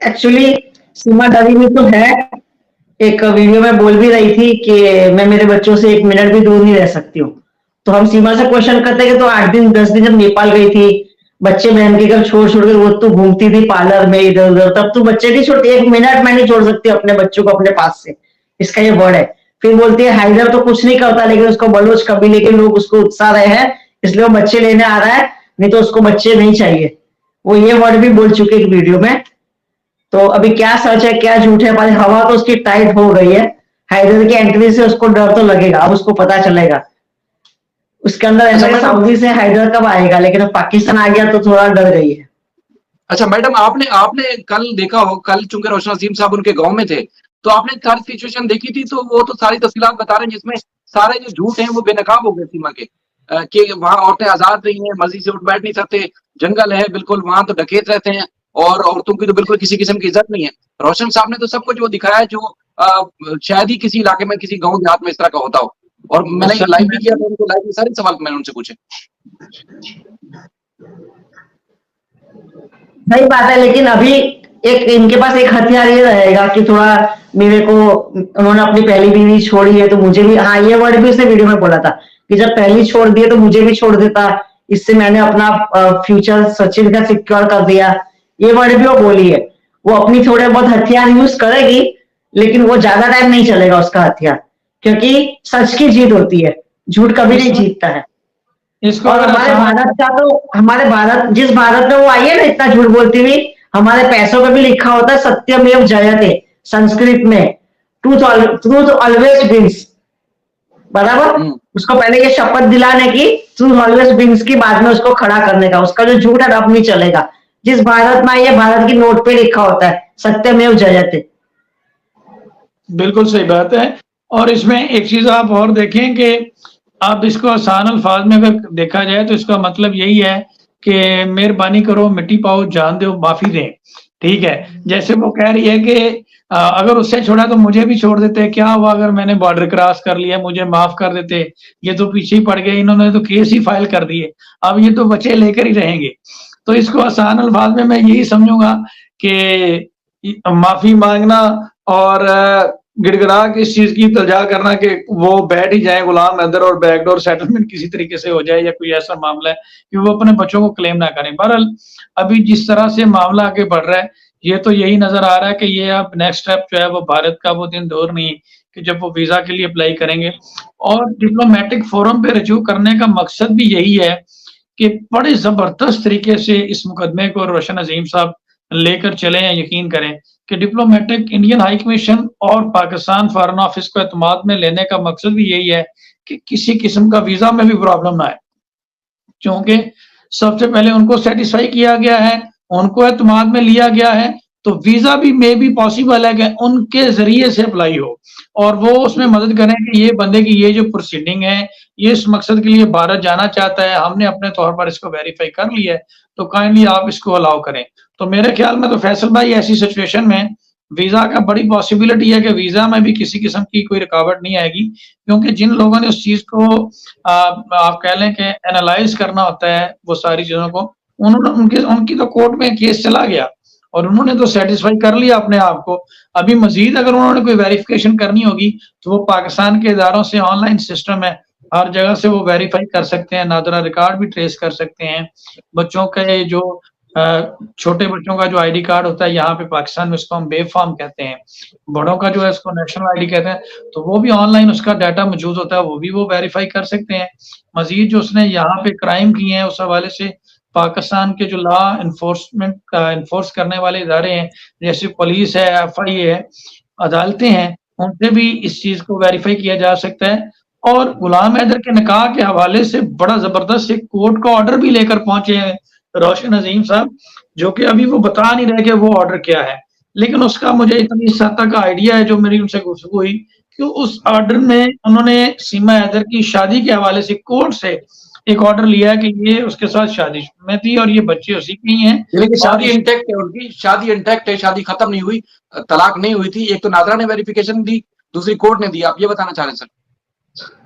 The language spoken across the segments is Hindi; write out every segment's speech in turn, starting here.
एक्चुअली सीमा डरी हुई तो है। एक वीडियो में बोल भी रही थी कि मैं मेरे बच्चों से 1 मिनट भी दूर नहीं रह सकती हूँ। तो हम सीमा से क्वेश्चन करते कि तो 8 दिन 10 दिन जब नेपाल गई थी, बच्चे बहन के घर छोड़ छोड़ कर वो तू घूमती थी पार्लर में इधर उधर, तब तू बच्चे नहीं छोड़ती, 1 मिनट मैं नहीं छोड़ सकती अपने बच्चों को अपने पास से। इसका ये वर्ड है। फिर बोलती है हैदर तो कुछ नहीं करता, लेकिन उसको बलोच कबीले के लोग उसको उत्साह रहे हैं, इसलिए वो बच्चे लेने आ रहा है, नहीं तो उसको बच्चे नहीं चाहिए। वो ये वर्ड भी बोल चुके एक वीडियो में। तो अभी क्या सच है क्या झूठ है, पर हवा तो उसकी टाइट हो गई है। हैदर की एंट्री से उसको डर तो लगेगा, अब उसको पता चलेगा। उसके अंदर ऐसा है सऊदी से हैदर कब आएगा, लेकिन अब पाकिस्तान आ गया तो थोड़ा डर गई है। अच्छा मैडम, आपने आपने कल देखा हो, कल चूंकि रोशन अजीम साहब उनके गांव में थे, तो आपने सारी सिचुएशन देखी थी, तो वो तो सारी तफसीलात बता रहे हैं जिसमें सारे जो झूठ हैं वो बेनकाब हो गए सीमा के, कि वहां औरतें आजाद रही हैं, मस्जिद से उठ बैठ नहीं सकते, जंगल है बिल्कुल, वहां तो डकैत रहते हैं और औरतों की तो बिल्कुल किसी किस्म की इज्जत नहीं है। रोशन साहब ने तो सब कुछ वो दिखाया है जो शायद ही किसी इलाके में, किसी गाँव देहात में इस तरह का होता हो। और मैंने लाइव भी किया था उनको, लाइव में सारे सवाल मैंने उनसे पूछे। सही बात है, लेकिन अभी एक इनके पास एक हथियार ये रहेगा कि थोड़ा मेरे को, उन्होंने अपनी पहली बीवी छोड़ी है तो मुझे भी, हाँ ये वर्ड भी उसने वीडियो में बोला था कि जब पहली छोड़ दिए तो मुझे भी छोड़ देता, इससे मैंने अपना फ्यूचर सचिन का सिक्योर कर दिया। ये वर्ड भी वो बोली है। वो अपनी थोड़े बहुत हथियार यूज करेगी, लेकिन वो ज्यादा टाइम नहीं चलेगा उसका हथियार, क्योंकि सच की जीत होती है, झूठ कभी नहीं जीतता है। इसको और हमारे भारत का तो, हमारे भारत, जिस भारत में वो आई है ना इतना झूठ बोलती हुई, हमारे पैसों पे भी लिखा होता है सत्यमेव जयते, संस्कृत में ट्रूथ ऑलवेज विंस, बराबर। उसको पहले ये शपथ दिलाने की, ट्रूथ ऑलवेज विंस की, बाद में उसको खड़ा करने का। उसका जो झूठ है अब नहीं चलेगा। जिस भारत में आई है, भारत की नोट पे लिखा होता है सत्यमेव जयते। बिल्कुल सही बात है। और इसमें एक चीज आप और देखें कि आप इसको आसान अल्फाज में अगर देखा जाए तो इसका मतलब यही है कि मेहरबानी करो, मिट्टी पाओ, जान दो, माफी दें। ठीक है, जैसे वो कह रही है कि अगर उससे छोड़ा तो मुझे भी छोड़ देते, क्या हुआ अगर मैंने बॉर्डर क्रॉस कर लिया, मुझे माफ कर देते, ये तो पीछे ही पड़ गए, इन्होंने तो केस ही फाइल कर दिए, अब ये तो बच्चे लेकर ही रहेंगे। तो इसको आसान अल्फाज में मैं यही समझूंगा कि माफी मांगना और गिड़गिड़ा के इस चीज की तलजा करना कि वो बैठ ही जाए गुलाम हैदर और बैकडोर सेटलमेंट किसी तरीके से हो जाए, या कोई ऐसा मामला है कि वो अपने बच्चों को क्लेम ना करें। बहरहाल अभी जिस तरह से मामला आगे बढ़ रहा है, ये तो यही नजर आ रहा है कि ये अब नेक्स्ट स्टेप जो है वो भारत का वो दिन दूर नहीं कि जब वो वीजा के लिए अप्लाई करेंगे। और डिप्लोमेटिक फोरम पे रजू करने का मकसद भी यही है कि बड़े जबरदस्त तरीके से इस मुकदमे को रोशन अजीम साहब लेकर चले हैं। यकीन करें कि डिप्लोमेटिक इंडियन हाई कमीशन और पाकिस्तान फॉरेन ऑफिस को एतमाद में लेने का मकसद भी यही है कि किसी किस्म का वीजा में भी प्रॉब्लम ना आए, क्योंकि सबसे पहले उनको सेटिस्फाई किया गया है, उनको एतमाद में लिया गया है, तो वीजा भी मे भी पॉसिबल है कि उनके जरिए से अप्लाई हो और वो उसमें मदद करें कि ये बंदे की ये जो प्रोसीडिंग है, ये इस मकसद के लिए भारत जाना चाहता है, हमने अपने तौर पर इसको वेरीफाई कर लिया है, तो काइंडली आप इसको अलाउ करें। तो मेरे ख्याल में तो फैसल भाई ऐसी सिचुएशन में वीजा का बड़ी पॉसिबिलिटी है कि वीजा में भी किसी किस्म की कोई रुकावट नहीं आएगी, क्योंकि जिन लोगों ने उस चीज को आप कह लें कि एनालाइज करना होता है वो सारी चीजों को, उन्होंने उनकी तो कोर्ट में केस चला गया और उन्होंने तो सेटिस्फाई कर लिया अपने आप को। अभी मजीद अगर उन्होंने कोई वेरिफिकेशन करनी होगी तो वो पाकिस्तान के इदारों से ऑनलाइन सिस्टम है, हर जगह से वो वेरीफाई कर सकते हैं, नादरा रिकॉर्ड भी ट्रेस कर सकते हैं। बच्चों के जो छोटे बच्चों का जो आईडी कार्ड होता है, यहाँ पे पाकिस्तान में उसको हम बेब फॉर्म कहते हैं, बड़ों का जो है उसको नेशनल आईडी कहते हैं, तो वो भी ऑनलाइन उसका डाटा मौजूद होता है, वो भी वो वेरीफाई कर सकते हैं। मजीद जो उसने यहाँ पे क्राइम किए हैं उस हवाले से पाकिस्तान के जो लॉ इन्फोर्समेंट इन्फोर्स करने वाले इदारे हैं, जैसे पुलिस है, FIA है, अदालतें हैं, उनसे भी इस चीज को वेरीफाई किया जा सकता है। और गुलाम हैदर के निकाह के हवाले से बड़ा जबरदस्त एक कोर्ट का ऑर्डर भी लेकर पहुंचे हैं रोशन अजीम साहब, जो कि अभी वो बता नहीं रहे कि वो ऑर्डर क्या है, लेकिन उसका मुझे इतनी सतह का आइडिया है जो मेरी उनसे गुफ्तगू हुई कि उस ऑर्डर में उन्होंने सीमा हैदर की शादी के हवाले से कोर्ट से एक ऑर्डर लिया है कि ये उसके साथ शादी में थी और ये बच्चे उसी के ही हैं, लेकिन शादी इंटैक्ट है, उनकी शादी इंटैक्ट है, शादी खत्म नहीं हुई, तलाक नहीं हुई थी। एक तो नादरा ने वेरिफिकेशन दी, दूसरी कोर्ट ने दी। आप ये बताना चाह रहे हैं सर?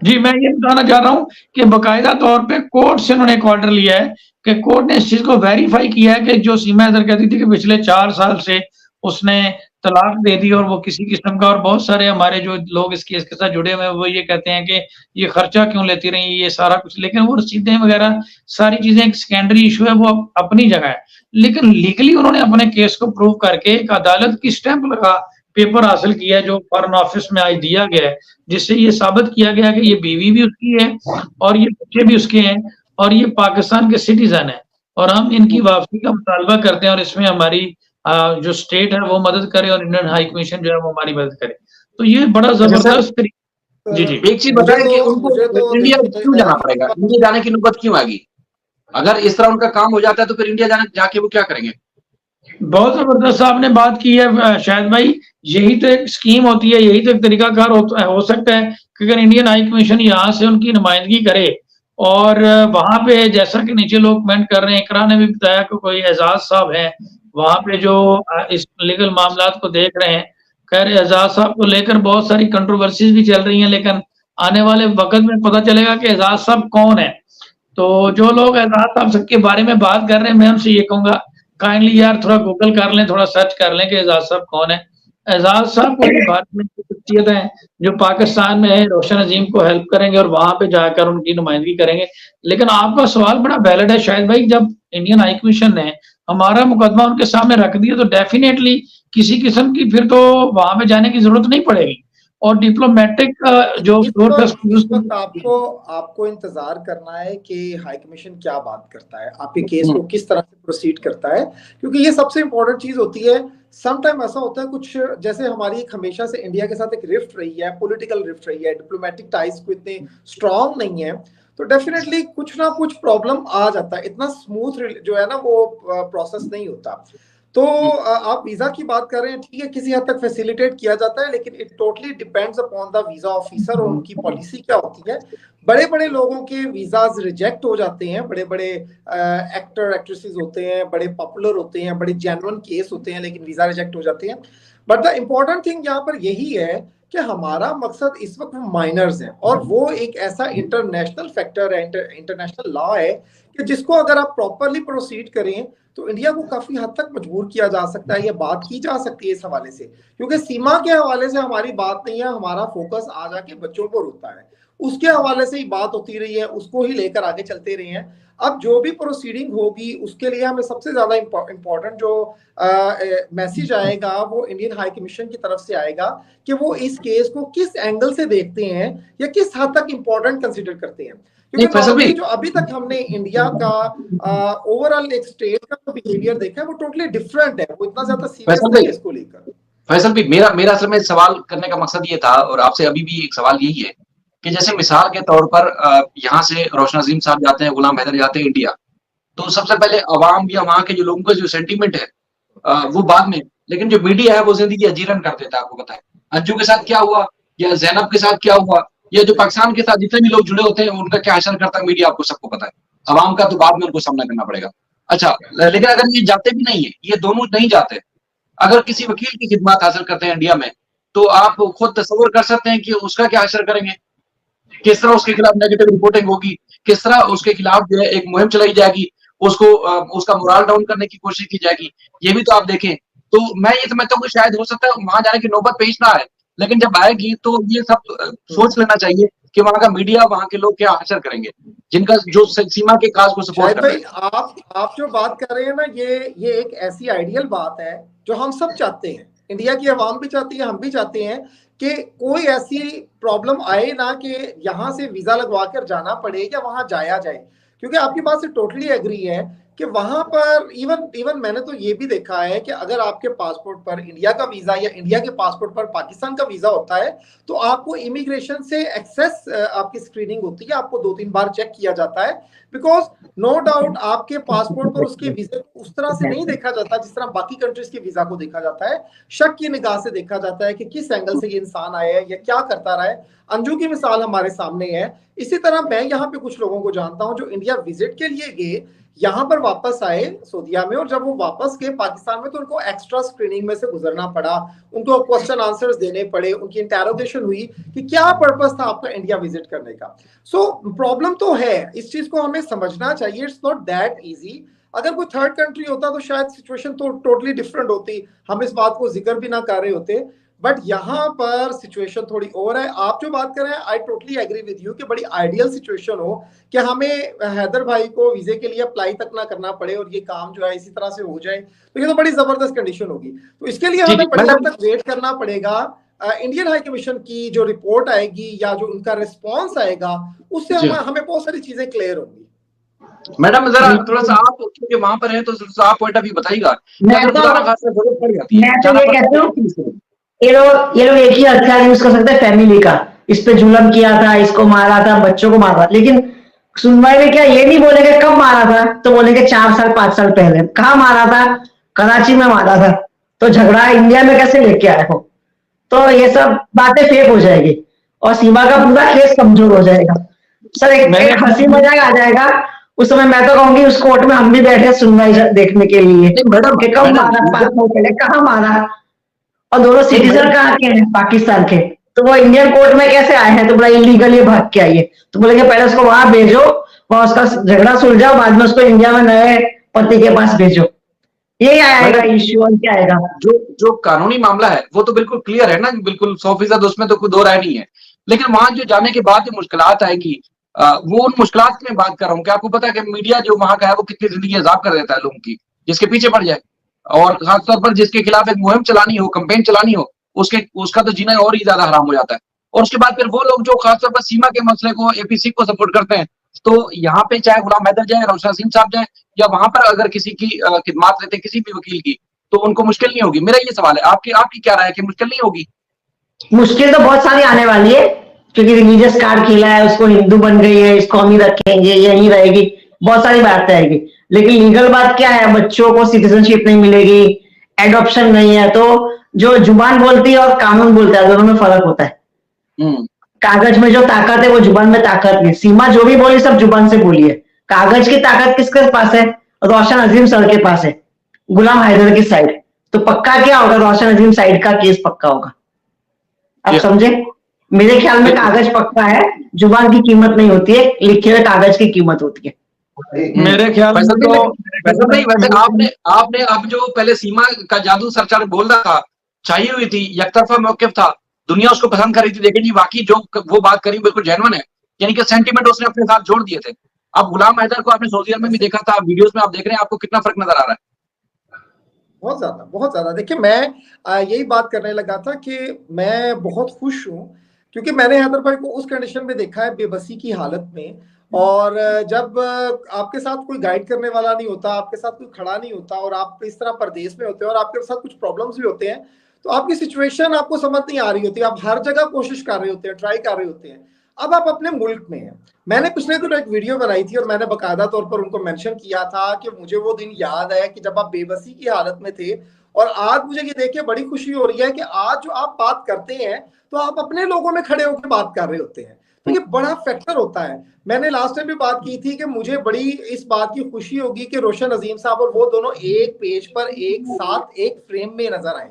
जी, मैं ये बताना चाह रहा हूँ कि बाकायदा तौर पे कोर्ट से उन्होंने एक ऑर्डर लिया है कि कोर्ट ने इस चीज को वेरीफाई किया है कि जो सीमा हैदर कहती थी कि पिछले 4 साल से उसने तलाक दे दी और वो किसी किस्म का, और बहुत सारे हमारे जो लोग इस केस के साथ जुड़े हुए हैं वो ये कहते हैं कि ये खर्चा क्यों लेती रही, ये सारा कुछ, लेकिन वो रसीदें वगैरह सारी चीजें एक सेकेंडरी इशू है, वो अपनी जगह है। लेकिन लीगली उन्होंने अपने केस को प्रूव करके एक अदालत की स्टैंप लगा पेपर हासिल किया जो फॉरेन ऑफिस में आज दिया गया है, जिससे ये साबित किया गया कि ये बीवी भी उसकी है और ये बच्चे भी उसके हैं और ये पाकिस्तान के सिटीजन है, और हम इनकी वापसी का मुतालबा करते हैं और इसमें हमारी जो स्टेट है वो मदद करे और इंडियन हाई कमीशन जो है वो हमारी मदद करे। तो ये बड़ा जबरदस्त तरीका। जी जी, एक चीज बताएं कि उनको इंडिया क्यों जाना पड़ेगा, इंडिया जाने की नौबत क्यों आएगी? अगर इस तरह उनका काम हो जाता है तो फिर इंडिया जाके वो क्या करेंगे? बहुत जबरदस्त आपने बात की है शायद भाई, यही तो एक स्कीम होती है, यही तो एक तरीकाकार हो सकता है कि अगर इंडियन हाई कमीशन यहाँ से उनकी नुमाइंदगी करे और वहां पे, जैसा कि नीचे लोग कमेंट कर रहे हैं, इकरा ने भी बताया कि कोई एजाज साहब है वहां पे जो इस लीगल मामलात को देख रहे हैं। खैर एजाज साहब को लेकर बहुत सारी कंट्रोवर्सीज भी चल रही हैं, लेकिन आने वाले वक्त में पता चलेगा कि एजाज साहब कौन है। तो जो लोग एजाज साहब के बारे में बात कर रहे हैं, मैं उनसे ये कहूंगा काइंडली यार थोड़ा गूगल कर लें, थोड़ा सर्च कर लें कि एजाज साहब कौन है। एजाज साहब कोई भारत में शख्सियत है जो पाकिस्तान में रोशन अजीम को हेल्प करेंगे और वहां पे जाकर उनकी नुमाइंदगी करेंगे। लेकिन आपका सवाल बड़ा वैलिड है शायद भाई, जब इंडियन हाई कमीशन ने हमारा मुकदमा उनके सामने रख दिया तो डेफिनेटली किसी किस्म की फिर तो वहां पे जाने की जरूरत नहीं पड़ेगी, और डिप्लोमेटिक जो इस वक्त आपको इंतजार करना है कि हाई कमीशन क्या बात करता है, आपके केस को किस तरह से प्रोसीड करता है, क्योंकि ये सबसे इंपॉर्टेंट चीज होती है। सम टाइम ऐसा होता है कुछ, जैसे हमारी एक हमेशा से इंडिया के साथ एक रिफ्ट रही है, पॉलिटिकल रिफ्ट रही है, डिप्लोमेटिक टाइज को इतने स्ट्रांग नहीं है, तो डेफिनेटली कुछ ना कुछ प्रॉब्लम आ जाता है, इतना स्मूथ जो है ना वो प्रोसेस नहीं होता। तो आप वीजा की बात कर रहे हैं, ठीक है, किसी हद तक फैसिलिटेट किया जाता है, लेकिन it totally depends upon the visa officer और उनकी पॉलिसी क्या होती है। बड़े बड़े लोगों के वीजाज रिजेक्ट हो जाते हैं, बड़े बड़े एक्टर एक्ट्रेसेस होते हैं, बड़े पॉपुलर होते हैं, बड़े जेन्युइन केस होते हैं, लेकिन वीजा रिजेक्ट हो जाते हैं। बट द इम्पोर्टेंट थिंग यहाँ पर यही है कि हमारा मकसद इस वक्त माइनर्स हैं, और वो एक ऐसा इंटरनेशनल फैक्टर है, इंटरनेशनल लॉ है कि जिसको अगर आप प्रॉपरली प्रोसीड करें तो इंडिया को काफी हद तक मजबूर किया जा सकता है, ये बात की जा सकती है इस हवाले से, क्योंकि सीमा के हवाले से हमारी बात नहीं है, हमारा फोकस आ जाके बच्चों पर होता है, उसके हवाले से ही बात होती रही है, उसको ही लेकर आगे चलते रहे हैं। अब जो भी प्रोसीडिंग होगी उसके लिए हमें सबसे ज्यादा इम्पोर्टेंट जो मैसेज आएगा वो इंडियन हाई कमीशन की तरफ से आएगा कि वो इस केस को किस एंगल से देखते हैं या किस हद तक इम्पोर्टेंट कंसिडर करते हैं, क्योंकि जो अभी तक हमने इंडिया का ओवरऑल एक स्टेट का बिहेवियर देखा है वो टोटली डिफरेंट है, वो इतना ज्यादा सीरियस नहीं है इसको लेकर। फैसल भी मेरा असल में सवाल करने का मकसद ये था, और आपसे अभी भी एक सवाल यही है कि जैसे मिसाल के तौर पर यहाँ से रोशन अजीम साहब जाते हैं, गुलाम हैदर जाते हैं इंडिया, तो सबसे पहले अवाम या वहां के जो लोगों का जो सेंटीमेंट है वो बाद में, लेकिन जो मीडिया है वो जिंदगी अजीरन कर देता है। आपको पता है अंजू के साथ क्या हुआ या जैनब के साथ क्या हुआ, या जो पाकिस्तान के साथ जितने भी लोग जुड़े होते हैं उनका क्या असर करता है मीडिया, आपको सबको पता है। अवाम का तो बाद में उनको सामना करना पड़ेगा। अच्छा, लेकिन अगर ये जाते भी नहीं है, ये दोनों नहीं जाते, अगर किसी वकील की खिदमत हासिल करते हैं इंडिया में, तो आप खुद तस्वर कर सकते हैं कि उसका क्या असर करेंगे, किस तरह उसके खिलाफ नेगेटिव रिपोर्टिंग होगी, किस तरह उसके खिलाफ जो है एक मुहिम चलाई जाएगी, उसको उसका मोरल डाउन करने की कोशिश की जाएगी, ये भी तो आप देखें। तो मैं ये समझता हूँ कि शायद हो सकता है वहां जाने की नौबत पेश ना आए, लेकिन जब आएगी तो ये सब सोच लेना चाहिए कि वहां का मीडिया, वहां के लोग क्या असर करेंगे, जिनका जो सीमा के काज को सपोर्ट कर रहे हैं। आप जो बात कर रहे हैं ना, ये एक ऐसी आइडियल बात है जो हम सब चाहते हैं, इंडिया की आवाम भी चाहती है, हम भी चाहते हैं कि कोई ऐसी प्रॉब्लम आए ना कि यहाँ से वीजा लगवा कर जाना पड़े या वहां जाया जाए, क्योंकि आपकी बात से टोटली एग्री है कि वहां पर इवन मैंने तो ये भी देखा है कि अगर आपके पासपोर्ट पर इंडिया का वीजा या इंडिया के पासपोर्ट पर पाकिस्तान का वीजा होता है तो आपको इमिग्रेशन से एक्सेस आपकी स्क्रीनिंग होती है, आपको 2-3 बार चेक किया जाता है, बिकॉज नो डाउट आपके पासपोर्ट पर उसके वीजे को उस तरह से नहीं देखा जाता जिस तरह बाकी कंट्रीज के वीजा को देखा जाता है। शक की निगाह से देखा जाता है कि किस एंगल से ये इंसान आया है या क्या करता रहा है। अंजू की मिसाल हमारे सामने है। इसी तरह मैं यहाँ पे कुछ लोगों को जानता हूँ जो इंडिया विजिट के लिए गए, यहाँ पर वापस आए सऊदीया में, और जब वो वापस गए पाकिस्तान में तो उनको एक्स्ट्रा स्क्रीनिंग में से गुजरना पड़ा, उनको क्वेश्चन आंसर्स देने पड़े, उनकी इंटेरोगेशन हुई कि क्या पर्पस था आपका इंडिया विजिट करने का। सो प्रॉब्लम तो है, इस चीज को हमें समझना चाहिए, इट्स नॉट दैट इजी। अगर कोई थर्ड कंट्री होता तो शायद सिचुएशन तो टोटली डिफरेंट होती, हम इस बात को जिक्र भी ना कर रहे होते। बट यहाँ पर सिचुएशन थोड़ी और है। आप जो बात कर रहे हैं, I totally agree with you कि बड़ी आइडियल सिचुएशन हो कि हमें हैदर भाई को वीजे के लिए अप्लाई तक ना करना पड़े और ये काम जो है इसी तरह से हो जाए, तो ये तो बड़ी जबरदस्त कंडीशन होगी। तो इसके लिए हमें बड़ी हद तक वेट करना पड़ेगा। इंडियन हाई कमीशन की जो रिपोर्ट आएगी या जो उनका रिस्पॉन्स आएगा, उससे हमें बहुत सारी चीजें क्लियर होंगी। मैडम जरा थोड़ा सा आप क्योंकि वहां पर हैं तो आप पॉइंट ऑफ व्यू बताइएगा। मैं तो ये कहती हूँ, ये लोग एक ही हथियार यूज कर सकते हैं फैमिली का, इस पे जुल्म किया था, इसको मारा था, बच्चों को मारा, लेकिन सुनवाई में क्या ये नहीं बोलेंगे कब मारा था, तो बोलेंगे 4 साल 5 साल पहले। कहाँ मारा था? कराची में मारा था। तो झगड़ा इंडिया में कैसे लेके आए हो? तो ये सब बातें फेक हो जाएगी और सीमा का पूरा केस कमजोर हो जाएगा। सर एक हंसी मजाक आ जाएगा उस समय। मैं तो कहूंगी उस कोर्ट में हम भी बैठे सुनवाई देखने के लिए, कब मारा, 5 साल पहले कहाँ मारा, और दोनों सिटीजन कहाँ के हैं? पाकिस्तान के। तो वो इंडियन कोर्ट में कैसे आए हैं? तो बोला इलीगल ये भाग के आइए। तो बोलेंगे पहले उसको वहां भेजो, वहां उसका झगड़ा सुलझाओ, बाद में उसको इंडिया में नए पति के पास भेजो। ये आएगा इश्यू, और क्या आएगा? जो कानूनी मामला है वो तो बिल्कुल क्लियर है ना, बिल्कुल 100% उसमें तो कोई दो राय नहीं है। लेकिन वहां जो जाने के बाद जो मुश्किलात आएगी, वो उन मुश्किलात की मैं बात कर रहा हूँ कि आपको पता है कि मीडिया जो वहां का है वो कितनी जिंदगी अजाब कर देता है लोगों की, जिसके पीछे पड़ जाए, और खासतौर पर जिसके खिलाफ एक मुहिम चलानी हो, कैंपेन चलानी हो, उसका तो जीना और ही ज्यादा हराम हो जाता है। और उसके बाद फिर वो लोग जो खासतौर पर सीमा के मसले को, एपीसी को सपोर्ट करते हैं, तो यहाँ पे चाहे गुलाम हैदर जाए, रोशन अजीम साहब जाए, या वहां पर अगर किसी की खिदमत लेते हैं किसी भी वकील की, तो उनको मुश्किल नहीं होगी। मेरा ये सवाल है, आपकी क्या राय है कि मुश्किल नहीं होगी? मुश्किल तो बहुत सारी आने वाली है, क्योंकि रिलीजियस कार्ड खेला है, उसको हिंदू बन गई है, इसको हम ही रखेंगे, यही रहेगी, बहुत सारी बातें आएगी। लेकिन लीगल बात क्या है? बच्चों को सिटीजनशिप नहीं मिलेगी, एडॉप्शन नहीं है। तो जो जुबान बोलती है और कानून बोलता है, दोनों में फर्क होता है। कागज में जो ताकत है वो जुबान में ताकत नहीं। सीमा जो भी बोली सब जुबान से बोली है। कागज की ताकत किसके पास है? रोशन अजीम सर के पास है, गुलाम हैदर की साइड। तो पक्का क्या होगा? रोशन अजीम साइड का केस पक्का होगा। आप समझे? मेरे ख्याल में कागज पक्का है, जुबान की कीमत नहीं होती है, लिखे हुए कागज की कीमत होती है। मेरे ख्याल में तो वैसे आपने अब जो पहले सीमा का जादू सरकार बोल रहा था, चाहिए हुई थी, एकतरफा मौक़िफ़ था, दुनिया उसको पसंद कर रही थी, लेकिन ये वाकई जो वो बात करी बिल्कुल जेन्युइन है, यानी कि सेंटीमेंट उसने अपने साथ जोड़ दिए थे। अब गुलाम हैदर को आपने सोशल में भी देखा था, वीडियोस में आप देख रहे हैं, आपको कितना फर्क नजर आ रहा है? बहुत ज्यादा। देखिए, मैं यही बात करने लगा था कि मैं बहुत खुश हूँ क्योंकि मैंने हैदर भाई को उस कंडीशन में देखा है, बेबसी की हालत में। और जब आपके साथ कोई गाइड करने वाला नहीं होता, आपके साथ कोई खड़ा नहीं होता, और आप इस तरह परदेश में होते हैं और आपके साथ कुछ प्रॉब्लम्स भी होते हैं, तो आपकी सिचुएशन आपको समझ नहीं आ रही होती। आप हर जगह कोशिश कर रहे होते हैं, ट्राई कर रहे होते हैं। अब आप अपने मुल्क में हैं। मैंने पिछले दिनों एक वीडियो बनाई थी और मैंने बाकायदा तौर पर उनको मेंशन किया था कि मुझे वो दिन याद है कि जब आप बेबसी की हालत में थे, और आज मुझे ये देख के बड़ी खुशी हो रही है कि आज जो आप बात करते हैं तो आप अपने लोगों में खड़े होकर बात कर रहे होते हैं। तो ये बड़ा फैक्टर होता है। मैंने लास्ट टाइम भी बात की थी कि मुझे बड़ी इस बात की खुशी होगी कि रोशन अजीम साहब और वो दोनों एक पेज पर एक साथ एक फ्रेम में नजर आए।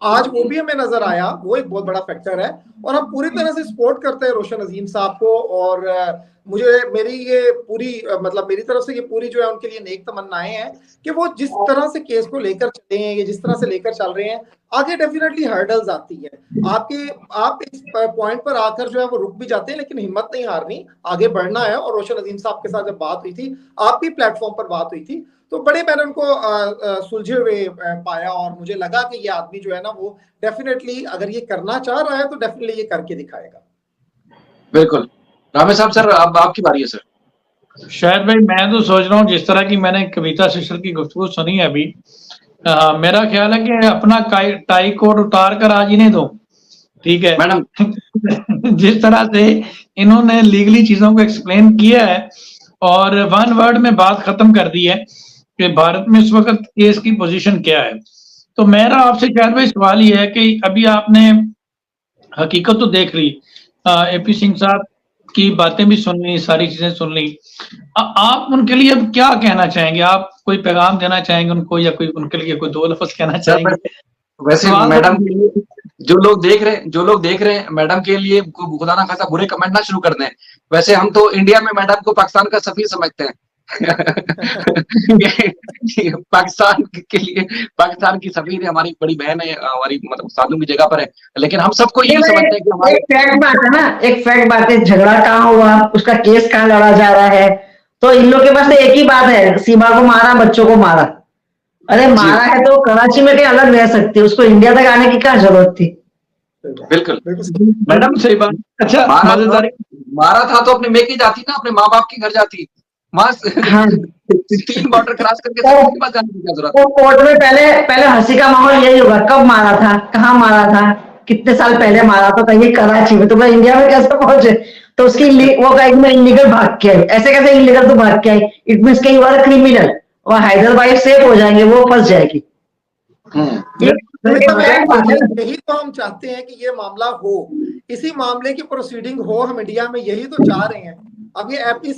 आज वो भी हमें नजर आया, वो एक बहुत बड़ा फैक्टर है। और हम पूरी तरह से सपोर्ट करते हैं रोशन अजीम साहब को। और मुझे मेरी ये पूरी मतलब मेरी तरफ से ये पूरी जो है उनके लिए नेक तमन्नाएं हैं कि वो जिस तरह से केस को लेकर चले हैं, ये जिस तरह से लेकर चल रहे हैं, आगे डेफिनेटली हर्डल्स आती है। आप इस पॉइंट पर आकर जो है वो रुक भी जाते हैं, लेकिन हिम्मत नहीं हारनी, आगे बढ़ना है। और रोशन अजीम साहब के साथ जब बात हुई थी, आपकी प्लेटफॉर्म पर बात हुई थी, तो बड़े मैंने उनको सुलझे हुए पाया और मुझे लगा कि ये आदमी जो है ना वो डेफिनेटली अगर ये करना चाह रहा है तो डेफिनेटली ये करके दिखाएगा। बिल्कुल। रामे साहब, सर अब आपकी बारी है सर। शायद भाई, मैं तो सोच रहा हूँ जिस तरह की मैंने कविता शिशर की गुफ्तगू सुनी है अभी, मेरा ख्याल है कि अपना टाई कोट उतार कर आज इन्हें दो, ठीक है मैडम। जिस तरह से इन्होंने लीगली चीजों को एक्सप्लेन किया है और वन वर्ड में बात खत्म कर दी है कि भारत में इस वक्त केस की पोजीशन क्या है। तो मेरा आपसे शायद भाई सवाल ये है कि अभी आपने हकीकत तो देख ली, एपी सिंह साहब की बातें भी सुन ली, सारी चीजें सुन ली, आप उनके लिए अब क्या कहना चाहेंगे? आप कोई पैगाम देना चाहेंगे उनको, या कोई उनके लिए कोई 2 लफ्ज कहना चाहेंगे? वैसे मैडम के लिए जो लोग देख रहे हैं मैडम के लिए खुदा ना खासा बुरे कमेंट ना शुरू कर दें। वैसे हम तो इंडिया में मैडम को पाकिस्तान का सफीर समझते हैं। पाकिस्तान के लिए, पाकिस्तान की सफीर हमारी बड़ी बहन है, हमारी मतलब साधु की जगह पर है, लेकिन हम सबको यही समझते हैं कि हमारे एक फैक्ट बात है ना, एक फैक्ट बात है, झगड़ा कहाँ हुआ, उसका केस कहाँ लड़ा जा रहा है, तो इन लोग के पास तो एक ही बात है, सीमा को मारा, बच्चों को मारा। अरे मारा है तो कराची में कहीं अलग रह सकती है, उसको इंडिया तक आने की क्या जरूरत थी? बिल्कुल मैडम सही बात। अच्छा, मारा था तो अपने मेके जाती ना, अपने माँ बाप के घर जाती, वहां हाँ। 3 बॉर्डर क्रॉस करके सबके पास जाने की क्या जरूरत? तो कोर्ट में पहले पहले हंसी का माहौल यही होगा, कब मारा था, कहाँ मारा था, कितने साल पहले मारा था, कहीं कराची में, तो मैं इंडिया में कैसे पहुंचे? तो उसकी वो कहेगी मैं इलीगल भाग के आई, ऐसे कैसे इलीगल तो भाग के आई? इट मीन कहीं वाला क्रिमिनल, और हैदराबाद सेफ हो जाएंगे, वो फंस जाएगी। यही तो हम चाहते हैं कि ये मामला हो, इसी मामले की प्रोसीडिंग हो हम इंडिया में, यही तो चाह रहे हैं। अब ये एपी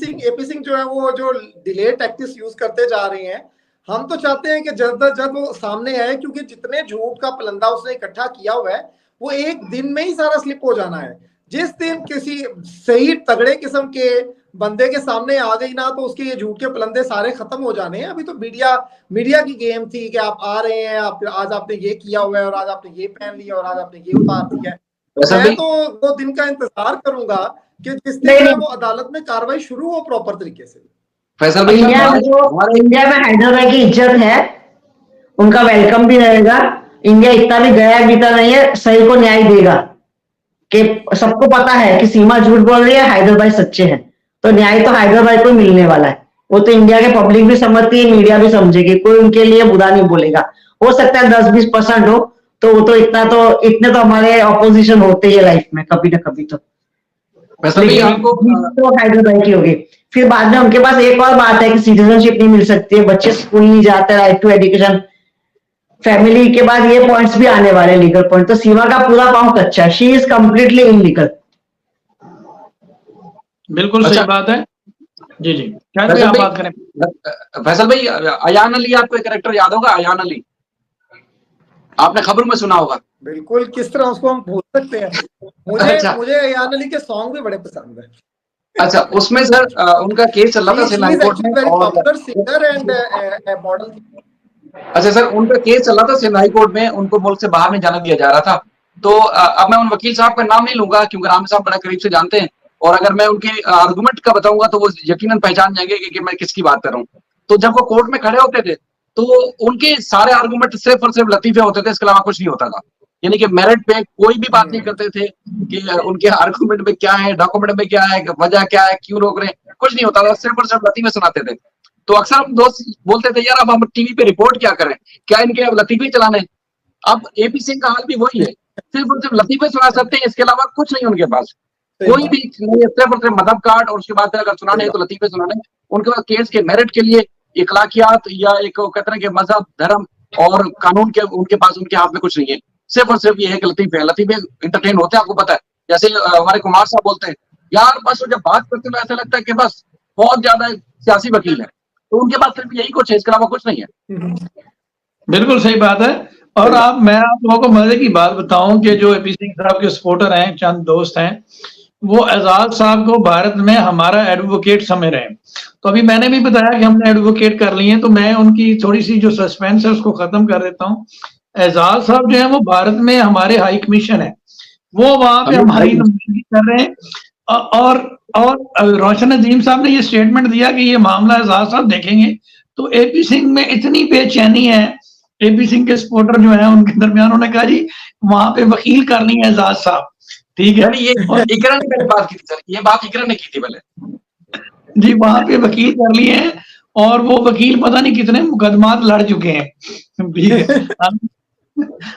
सिंह जो है वो जो डिले टैक्टिक्स यूज करते जा रहे हैं, हम तो चाहते हैं कि जल्द वो सामने आए, क्योंकि जितने झूठ का पलंदा उसने इकट्ठा किया हुआ है वो एक दिन में ही सारा स्लिप हो जाना है। जिस दिन किसी सही तगड़े किस्म के बंदे के सामने आ गई ना, तो उसके ये झूठ के पलंदे सारे खत्म हो जाने हैं। अभी तो मीडिया की गेम थी कि आप आ रहे हैं, आप आज आपने ये किया हुआ है, और आज आपने ये पहन लिया, और आज आपने ये उतार दिया है। तो मैं तो वो दिन का इंतजार करूंगा कि जिस दिन वो अदालत में कार्रवाई शुरू हो प्रॉपर तरीके से। फैसल भाई, इंडिया में हैदराबाद की इज्जत है, उनका वेलकम भी रहेगा। इंडिया इतना भी गया बीता नहीं है, सही को न्याय देगा, कि सबको पता है कि सीमा झूठ बोल रही है, हैदराबाद सच्चे हैं, तो न्याय तो हैदराबाद को मिलने वाला है। वो तो इंडिया के पब्लिक भी समझती है, मीडिया भी समझेगी, कोई उनके लिए बुरा नहीं बोलेगा। हो सकता है 10-20% हो, तो वो तो इतने तो हमारे ऑपोजिशन होते ही है लाइफ में, कभी ना कभी तो हैदराबाद की होगी। फिर बाद में उनके पास एक और बात है कि सिटीजनशिप नहीं मिल सकती है, बच्चे स्कूल नहीं जाते, राइट टू एजुकेशन, फैमिली के बाद ये पॉइंट्स भी आने वाले, लीगल पॉइंट। तो सीमा का पूरा पांव कच्चा है, शी इज कम्प्लीटली इनलीगल। बिल्कुल सही बात है। जी जी, क्या आप बात करें? फैसल भाई, अयान अली आपको एक कैरेक्टर याद होगा, अयान अली, आपने खबर में सुना होगा। बिल्कुल, किस तरह उसको हम भूल सकते हैं। मुझे अयान अली के सॉन्ग भी बड़े पसंद है। अच्छा, उसमें सर उनका केस चल रहा था सेनाई कोर्ट में, पॉपुलर सिंगर एंड मॉडल। अच्छा सर, उनका केस चल रहा था सेनाई कोर्ट में, उनको मुल्क से बाहर नहीं जाने दिया जा रहा था। तो अब मैं उन वकील साहब का नाम नहीं लूंगा, क्योंकि राम साहब बड़ा करीब से जानते हैं, और अगर मैं उनके आर्गुमेंट का बताऊंगा तो वो यकीनन पहचान जाएंगे कि मैं किसकी बात कर रहा हूँ। तो जब वो कोर्ट में खड़े होते थे तो उनके सारे आर्गुमेंट सिर्फ और सिर्फ लतीफे होते थे, इसके अलावा कुछ नहीं होता था। यानी कि मेरिट पे कोई भी बात नहीं करते थे कि उनके आर्गुमेंट में क्या है, डॉक्यूमेंट में क्या है, वजह क्या है, क्यों रोक रहे हैं, कुछ नहीं होता था, सिर्फ और सिर्फ लतीफे सुनाते थे। तो अक्सर हम दोस्त बोलते थे यार अब हम टीवी पे रिपोर्ट क्या करें, क्या इनके अब लतीफे चलाने। अब एपी सिंह का हाल भी वही है, सिर्फ और सिर्फ लतीफे सुना सकते हैं, इसके अलावा कुछ नहीं उनके पास, कोई भी नहीं है, सिर्फ और सिर्फ मदद कार्ड, और उसके बाद अगर सुनाने तो लतीफे सुनाने। उनके पास केस के मेरिट के लिए इखलाकियात या एक कहते हैं कि मजहब, धर्म और कानून के उनके पास, उनके हाथ में कुछ नहीं है, सिर्फ और सिर्फ ये है कि लतीफे है। लतीफे इंटरटेन होते हैं, आपको पता है, जैसे हमारे कुमार साहब बोलते हैं यार बस जब बात करते हैं ऐसा लगता है कि बस बहुत ज्यादा सियासी वकील है, तो उनके पास सिर्फ यही कुछ है, इसके अलावा कुछ नहीं है। बिल्कुल सही बात है। और मैं आप लोगों को मजे की बात बताऊं कि जो एपी सिंह साहब के सपोर्टर हैं, चंद दोस्त हैं, वो एजाज साहब को भारत में हमारा एडवोकेट समझ रहे हैं। तो अभी मैंने भी बताया कि हमने एडवोकेट कर लिए हैं, तो मैं उनकी थोड़ी सी जो सस्पेंस है उसको खत्म कर देता हूँ। एजाज साहब जो है वो भारत में हमारे हाई कमीशन है, वो वहां पे हमारी नुमाइंदगी कर रहे हैं। और रोशन अजीम साहब ने ये स्टेटमेंट दिया कि ये मामला एजाज साहब देखेंगे। तो एपी सिंह में इतनी बेचैनी है, एपी सिंह के सपोर्टर जो है उनके दरमियान, उन्होंने कहा जी वहां पे वकील कर ली है एजाज साहब, ठीक है। ये इकरा ने पहले बात की थी सर, ये बात इकरा ने की थी पहले जी, वहां पे वकील कर लिए हैं, और वो वकील पता नहीं कितने मुकदमात लड़ चुके हैं, ठीक है।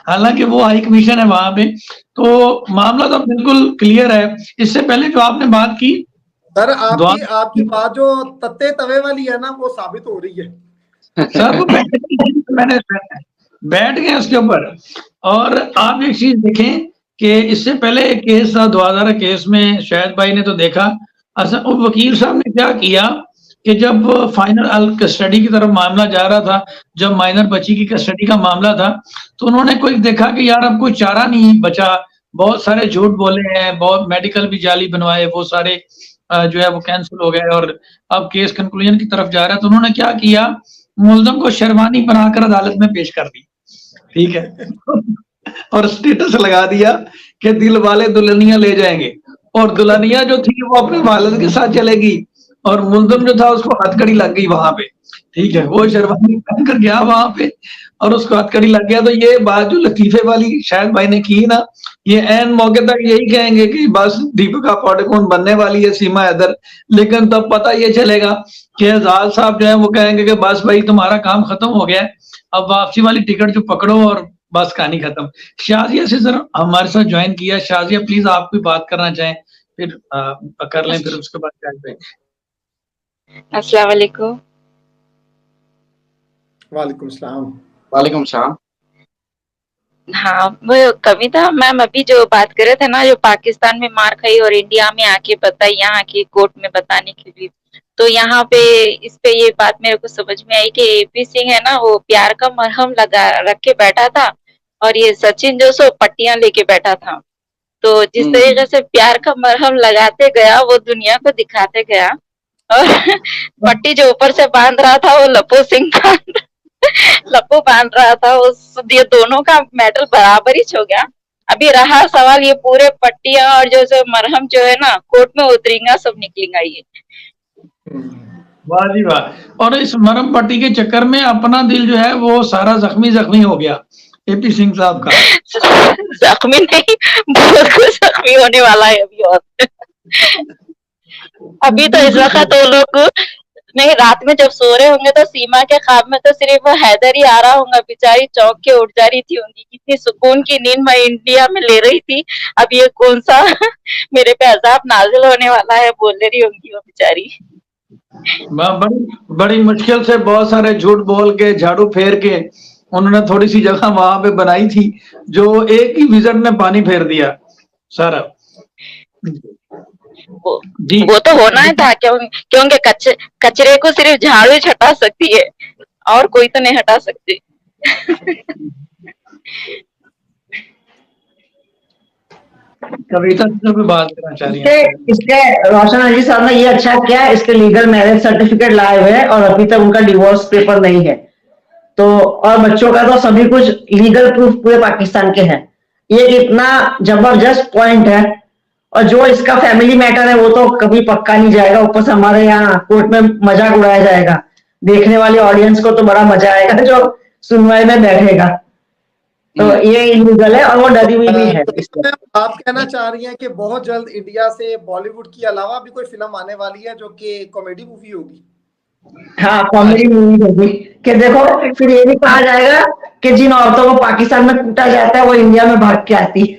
हालांकि वो हाई कमीशन है वहां पे, तो मामला तो बिल्कुल क्लियर है। इससे पहले जो आपने बात की सर, आपकी बात जो तत्ते तवे वाली है ना, वो साबित हो रही है सर। वो मैंने बैठ गए उसके ऊपर। और आप एक चीज देखें कि इससे पहले एक केस था 2000 केस में, शायद भाई ने तो देखा, वकील साहब ने क्या किया कि जब फाइनल कस्टडी की तरफ मामला जा रहा था, जब माइनर बच्ची की कस्टडी का मामला था, तो उन्होंने कोई देखा कि यार अब कोई चारा नहीं बचा, बहुत सारे झूठ बोले हैं, बहुत मेडिकल भी जाली बनवाए वो सारे, जो है वो कैंसिल हो गए और अब केस कंक्लूजन की तरफ जा रहा है। तो उन्होंने क्या किया, मुल्ज़म को शेरवानी बनाकर अदालत में पेश कर दी, ठीक है और स्टेटस लगा दिया कि दिल वाले दुल्हनिया ले जाएंगे, और दुल्हनिया जो थी वो अपने वालिद के साथ चलेगी और मुल्ज़म जो था उसको हथकड़ी लग गई वहां पे, ठीक है। वो शेरवानी पहनकर गया वहां पे और उसको हथकड़ी लग गया। तो ये बात जो लतीफे वाली शायद भाई ने की ना, ये ऐन मौके तक यही कहेंगे कि बस दीपिका पादुकोण बनने वाली है सीमा हैदर, लेकिन तब पता ये चलेगा कि एजाज साहब जो है वो कहेंगे कि बस भाई तुम्हारा काम खत्म हो गया है, अब वापसी वाली टिकट जो पकड़ो और बस कहानी खत्म। शाजिया से सर हमारे साथ ज्वाइन किया। शाजिया प्लीज आप कोई बात करना चाहें फिर कर लें, फिर उसके बाद अस्सलाम वालेकुम। वालेकुम सलाम। वालेकुम सलाम। हाँ, वो कविता मैम अभी जो बात कर रहे थे ना, जो पाकिस्तान में मार खाई और इंडिया में आके बताई, यहाँ की कोर्ट में बताने के लिए, तो यहाँ पे इस पे ये बात मेरे को समझ में आई कि एपी सिंह है ना, वो प्यार का मरहम लगा रख के बैठा था और ये सचिन जो सो पट्टियां लेके बैठा था। तो जिस तरीके से प्यार का मरहम लगाते गया वो दुनिया को दिखाते गया, और पट्टी जो ऊपर से बांध रहा था वो लपू सिंह लपू बांध रहा था, उस ये दोनों का मेडल बराबर ही हो गया। अभी रहा सवाल ये पूरे पट्टियां और जो मरहम जो है ना कोर्ट में उतरेगा, सब निकलेगा ये। वाह जी वाह। और इस मरहम पट्टी के चक्कर में अपना दिल जो है वो सारा जख्मी हो गया एपी सिंह साहब का। जख्मी नहीं, बहुत कुछ जख्मी होने वाला है अभी। और अभी तो इस वक्त वो लोग नहीं, रात में जब सो रहे होंगे तो सीमा के ख्वाब में तो सिर्फ वो हैदर ही आ रहा होगा। बेचारी चौंक के उठ जा रही थी, उनकी कितनी सुकून की नींद मैं इंडिया में ले रही थी, अब ये कौन सा मेरे पे अजाब नाजिल होने वाला है बोल रही होंगी वो बेचारी। बड़ी मुश्किल से बहुत सारे झूठ बोल के झाड़ू फेर के उन्होंने थोड़ी सी जगह वहां पे बनाई थी, जो एक ही विजिट में पानी फेर दिया सारा। वो तो होना ही था, क्योंकि कचरे को सिर्फ झाड़ू ही हटा सकती है और कोई तो नहीं हटा सकती। कविता से भी बात करना चाह रही है। इसके रोशन अली साहब ने ये अच्छा किया, इसके लीगल मैरिज सर्टिफिकेट लाए हुए हैं और अभी तक उनका डिवोर्स पेपर नहीं है, तो और बच्चों का तो सभी कुछ लीगल प्रूफ पूरे पाकिस्तान के हैं। ये इतना जबरदस्त पॉइंट है, और जो इसका फैमिली मैटर है वो तो कभी पक्का नहीं जाएगा। ऊपर से हमारे यहाँ कोर्ट में मजाक उड़ाया जाएगा, देखने वाली ऑडियंस को तो बड़ा मजा आएगा जो सुनवाई में बैठेगा। तो ये इलीगल है और वो डरी हुई भी है। आप कहना चाह रही हैं कि बहुत जल्द इंडिया से बॉलीवुड के अलावा भी कोई फिल्म आने वाली है जो कि कॉमेडी मूवी होगी? हाँ, कॉमेडी मूवी होगी कि देखो फिर ये भी कहा जाएगा कि जिन औरतों को पाकिस्तान में कूटा जाता है वो इंडिया में भाग के आती है